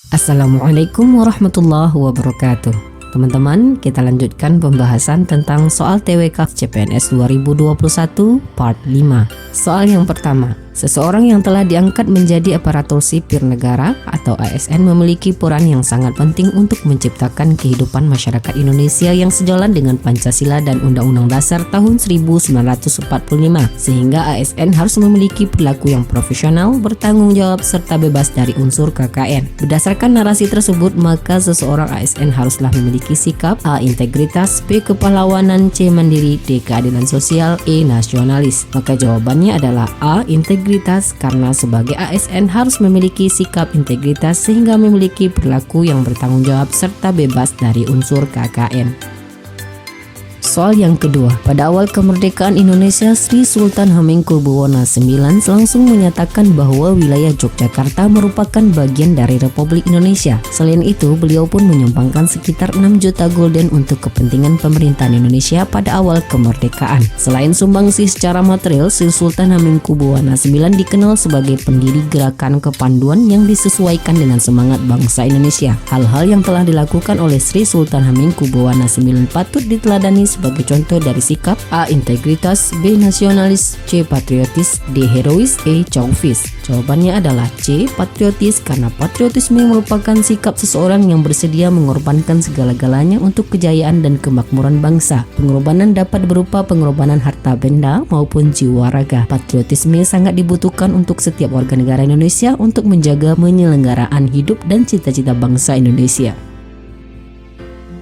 Assalamualaikum warahmatullahi wabarakatuh. Teman-teman, kita lanjutkan pembahasan tentang soal TWK CPNS 2021 Part 5. Soal yang pertama, seseorang yang telah diangkat menjadi aparatur sipil negara atau ASN memiliki peran yang sangat penting untuk menciptakan kehidupan masyarakat Indonesia yang sejalan dengan Pancasila dan Undang-Undang Dasar tahun 1945, sehingga ASN harus memiliki perilaku yang profesional, bertanggung jawab, serta bebas dari unsur KKN. Berdasarkan narasi tersebut, maka seseorang ASN haruslah memiliki sikap A. Integritas, B. Kepahlawanan, C. Mandiri, D. Keadilan sosial, E. Nasionalis. Maka jawabannya adalah A. Integritas, karena sebagai ASN harus memiliki sikap integritas sehingga memiliki perilaku yang bertanggung jawab serta bebas dari unsur KKN. Soal yang kedua, pada awal kemerdekaan Indonesia, Sri Sultan Hamengkubuwono IX langsung menyatakan bahwa wilayah Yogyakarta merupakan bagian dari Republik Indonesia. Selain itu, beliau pun menyumbangkan sekitar 6 juta gulden untuk kepentingan pemerintahan Indonesia pada awal kemerdekaan. Selain sumbangsi secara material, Sri Sultan Hamengkubuwono IX dikenal sebagai pendiri gerakan kepanduan yang disesuaikan dengan semangat bangsa Indonesia. Hal-hal yang telah dilakukan oleh Sri Sultan Hamengkubuwono IX patut diteladani sebagai contoh dari sikap A. Integritas, B. Nasionalis, C. Patriotis, D. Herois, E. Chauvin. Jawabannya adalah C. Patriotis, karena patriotisme merupakan sikap seseorang yang bersedia mengorbankan segala-galanya untuk kejayaan dan kemakmuran bangsa. Pengorbanan dapat berupa pengorbanan harta benda maupun jiwa raga. Patriotisme sangat dibutuhkan untuk setiap warga negara Indonesia untuk menjaga penyelenggaraan hidup dan cita-cita bangsa Indonesia.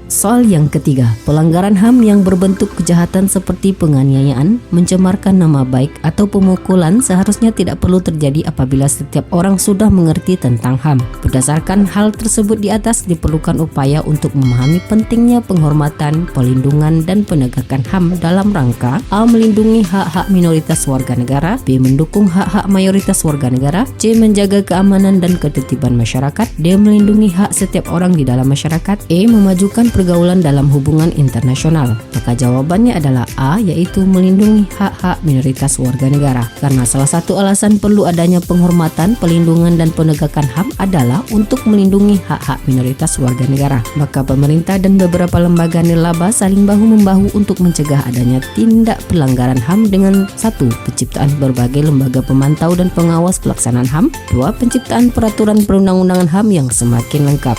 Soal yang ketiga, pelanggaran HAM yang berbentuk kejahatan seperti penganiayaan, mencemarkan nama baik, atau pemukulan seharusnya tidak perlu terjadi apabila setiap orang sudah mengerti tentang HAM. Berdasarkan hal tersebut di atas, diperlukan upaya untuk memahami pentingnya penghormatan, pelindungan, dan penegakan HAM dalam rangka A. Melindungi hak-hak minoritas warga negara, B. Mendukung hak-hak mayoritas warga negara, C. Menjaga keamanan dan ketertiban masyarakat, D. Melindungi hak setiap orang di dalam masyarakat, E. Memajukan pergaulan dalam hubungan internasional. Maka jawabannya adalah A, yaitu melindungi hak-hak minoritas warga negara. Karena salah satu alasan perlu adanya penghormatan, pelindungan, dan penegakan HAM adalah untuk melindungi hak-hak minoritas warga negara. Maka pemerintah dan beberapa lembaga nirlaba saling bahu-membahu untuk mencegah adanya tindak pelanggaran HAM dengan 1. Penciptaan berbagai lembaga pemantau dan pengawas pelaksanaan HAM, 2. Penciptaan peraturan perundang-undangan HAM yang semakin lengkap.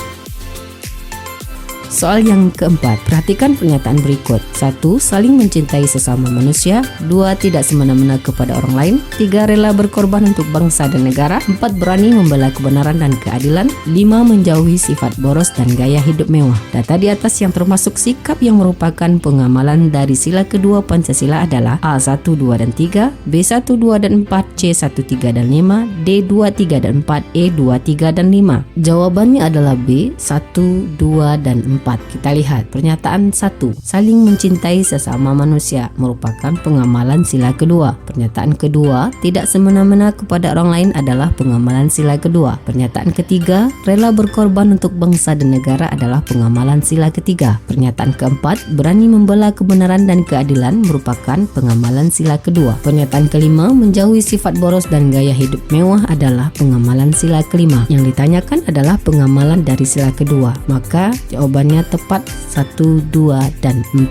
Soal yang keempat, perhatikan pernyataan berikut. 1. Saling mencintai sesama manusia. 2. Tidak semena-mena kepada orang lain. 3. Rela berkorban untuk bangsa dan negara. 4. Berani membela kebenaran dan keadilan. 5. Menjauhi sifat boros dan gaya hidup mewah. Data di atas yang termasuk sikap yang merupakan pengamalan dari sila kedua Pancasila adalah A. 1, 2, dan 3, B. 1, 2, dan 4, C. 1, 3, dan 5, D. 2, 3, dan 4, E. 2, 3, dan 5. Jawabannya adalah B. 1, 2, dan 4. Kita lihat pernyataan 1. Saling mencintai sesama manusia merupakan pengamalan sila kedua. Pernyataan kedua, tidak semena-mena kepada orang lain adalah pengamalan sila kedua. Pernyataan ketiga, rela berkorban untuk bangsa dan negara adalah pengamalan sila ketiga. Pernyataan keempat, berani membela kebenaran dan keadilan merupakan pengamalan sila kedua. Pernyataan kelima, menjauhi sifat boros dan gaya hidup mewah adalah pengamalan sila kelima. Yang ditanyakan adalah pengamalan dari sila kedua. Maka jawabannya tepat 1, 2, dan 4.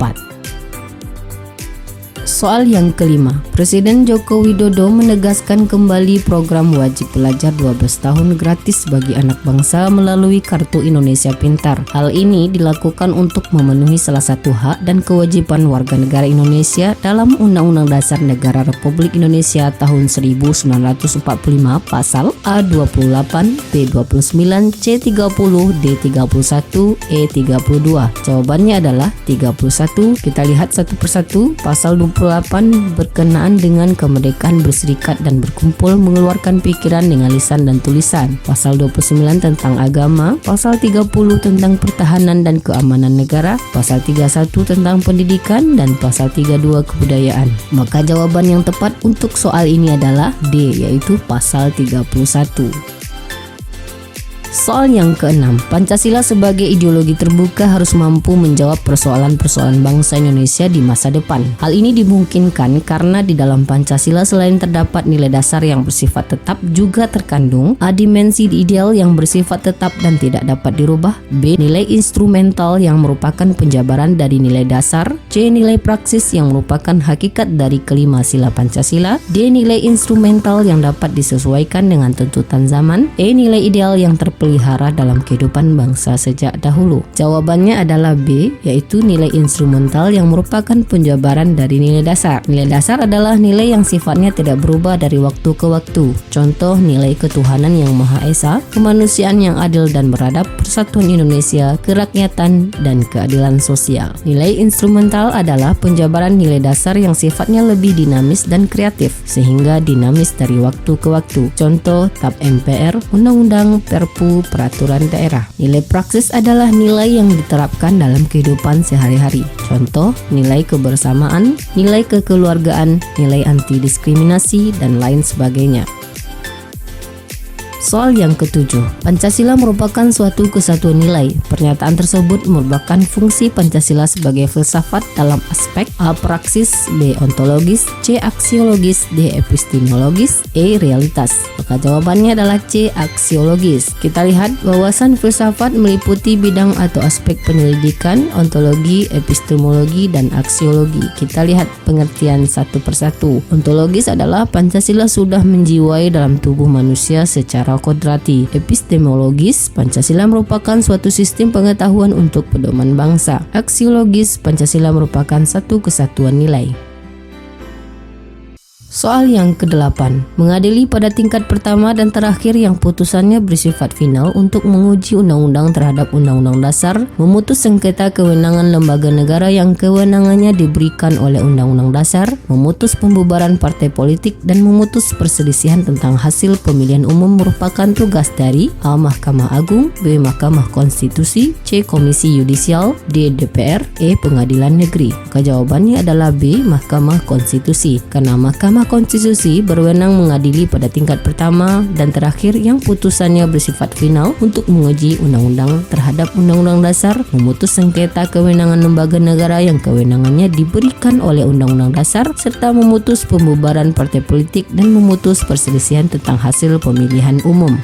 Soal yang kelima, Presiden Joko Widodo menegaskan kembali program wajib belajar 12 tahun gratis bagi anak bangsa melalui Kartu Indonesia Pintar. Hal ini dilakukan untuk memenuhi salah satu hak dan kewajiban warga negara Indonesia dalam Undang-Undang Dasar Negara Republik Indonesia tahun 1945 pasal A28, B29, C30, D31, E32. Jawabannya adalah 31. Kita lihat satu persatu. Pasal 28 berkenaan dengan kemerdekaan berserikat dan berkumpul, mengeluarkan pikiran dengan lisan dan tulisan. Pasal 29 tentang agama, pasal 30 tentang pertahanan dan keamanan negara, pasal 31 tentang pendidikan, dan pasal 32 kebudayaan. Maka jawaban yang tepat untuk soal ini adalah D, yaitu pasal 31. Soal yang keenam, Pancasila sebagai ideologi terbuka harus mampu menjawab persoalan-persoalan bangsa Indonesia di masa depan. Hal ini dimungkinkan karena di dalam Pancasila selain terdapat nilai dasar yang bersifat tetap, juga terkandung A. Dimensi ideal yang bersifat tetap dan tidak dapat dirubah, B. Nilai instrumental yang merupakan penjabaran dari nilai dasar, C. Nilai praksis yang merupakan hakikat dari kelima sila Pancasila, D. Nilai instrumental yang dapat disesuaikan dengan tuntutan zaman, E. Nilai ideal yang terpelihara dalam kehidupan bangsa sejak dahulu. Jawabannya adalah B, yaitu nilai instrumental yang merupakan penjabaran dari nilai dasar. Nilai dasar adalah nilai yang sifatnya tidak berubah dari waktu ke waktu. Contoh nilai ketuhanan yang Maha Esa, kemanusiaan yang adil dan beradab, persatuan Indonesia, kerakyatan, dan keadilan sosial. Nilai instrumental adalah penjabaran nilai dasar yang sifatnya lebih dinamis dan kreatif, sehingga dinamis dari waktu ke waktu. Contoh TAP MPR, Undang-Undang, Perpu, Peraturan Daerah. Nilai praksis adalah nilai yang diterapkan dalam kehidupan sehari-hari. Contoh, nilai kebersamaan, nilai kekeluargaan, nilai anti diskriminasi, dan lain sebagainya. Soal yang ketujuh, Pancasila merupakan suatu kesatuan nilai. Pernyataan tersebut merupakan fungsi Pancasila sebagai filsafat dalam aspek A. Praksis, B. Ontologis, C. Aksiologis, D. Epistemologis, E. Realitas. Maka jawabannya adalah C. Aksiologis. Kita lihat wawasan filsafat meliputi bidang atau aspek penyelidikan, ontologi, epistemologi, dan aksiologi. Kita lihat pengertian satu persatu. Ontologis adalah Pancasila sudah menjiwai dalam tubuh manusia secara kodrati. Epistemologis, Pancasila merupakan suatu sistem pengetahuan untuk pedoman bangsa. Aksiologis, Pancasila merupakan satu kesatuan nilai. Soal yang ke-8, mengadili pada tingkat pertama dan terakhir yang putusannya bersifat final untuk menguji undang-undang terhadap undang-undang dasar, memutus sengketa kewenangan lembaga negara yang kewenangannya diberikan oleh undang-undang dasar, memutus pembubaran partai politik, dan memutus perselisihan tentang hasil pemilihan umum merupakan tugas dari A. Mahkamah Agung, B. Mahkamah Konstitusi, C. Komisi Yudisial, D. DPR, E. Pengadilan Negeri. Maka jawabannya adalah B. Mahkamah Konstitusi, karena Mahkamah Konstitusi berwenang mengadili pada tingkat pertama dan terakhir yang putusannya bersifat final untuk menguji undang-undang terhadap undang-undang dasar, memutus sengketa kewenangan lembaga negara yang kewenangannya diberikan oleh undang-undang dasar, serta memutus pembubaran partai politik dan memutus perselisihan tentang hasil pemilihan umum.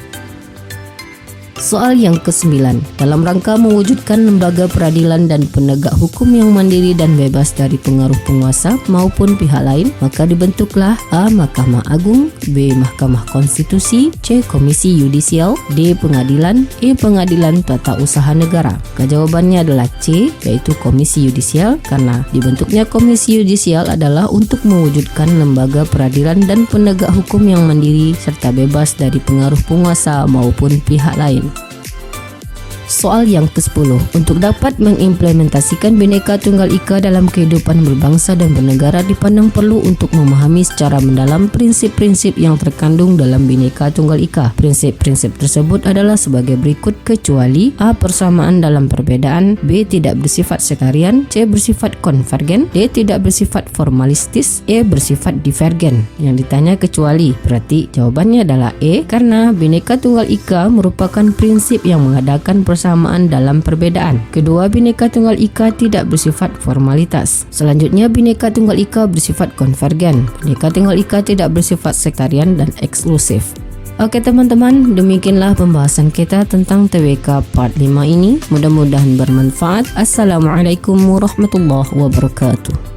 Soal yang ke-9, dalam rangka mewujudkan lembaga peradilan dan penegak hukum yang mandiri dan bebas dari pengaruh penguasa maupun pihak lain, maka dibentuklah A. Mahkamah Agung, B. Mahkamah Konstitusi, C. Komisi Yudisial, D. Pengadilan, E. Pengadilan Tata Usaha Negara. Maka jawabannya adalah C, yaitu Komisi Yudisial, karena dibentuknya Komisi Yudisial adalah untuk mewujudkan lembaga peradilan dan penegak hukum yang mandiri serta bebas dari pengaruh penguasa maupun pihak lain. Soal yang ke-10, untuk dapat mengimplementasikan Bhinneka Tunggal Ika dalam kehidupan berbangsa dan bernegara dipandang perlu untuk memahami secara mendalam prinsip-prinsip yang terkandung dalam Bhinneka Tunggal Ika. Prinsip-prinsip tersebut adalah sebagai berikut, kecuali A. Persamaan dalam perbedaan, B. Tidak bersifat sekalian, C. Bersifat konvergen, D. Tidak bersifat formalistis, E. Bersifat divergen. Yang ditanya kecuali, berarti jawabannya adalah E, karena Bhinneka Tunggal Ika merupakan prinsip yang mengadakan persamaan dalam perbedaan. Kedua, Bhinneka Tunggal Ika tidak bersifat formalitas. Selanjutnya, Bhinneka Tunggal Ika bersifat konvergen. Bhinneka Tunggal Ika tidak bersifat sektarian dan eksklusif. Oke teman-teman, demikianlah pembahasan kita tentang TWK part 5 ini. Mudah-mudahan bermanfaat. Assalamualaikum warahmatullahi wabarakatuh.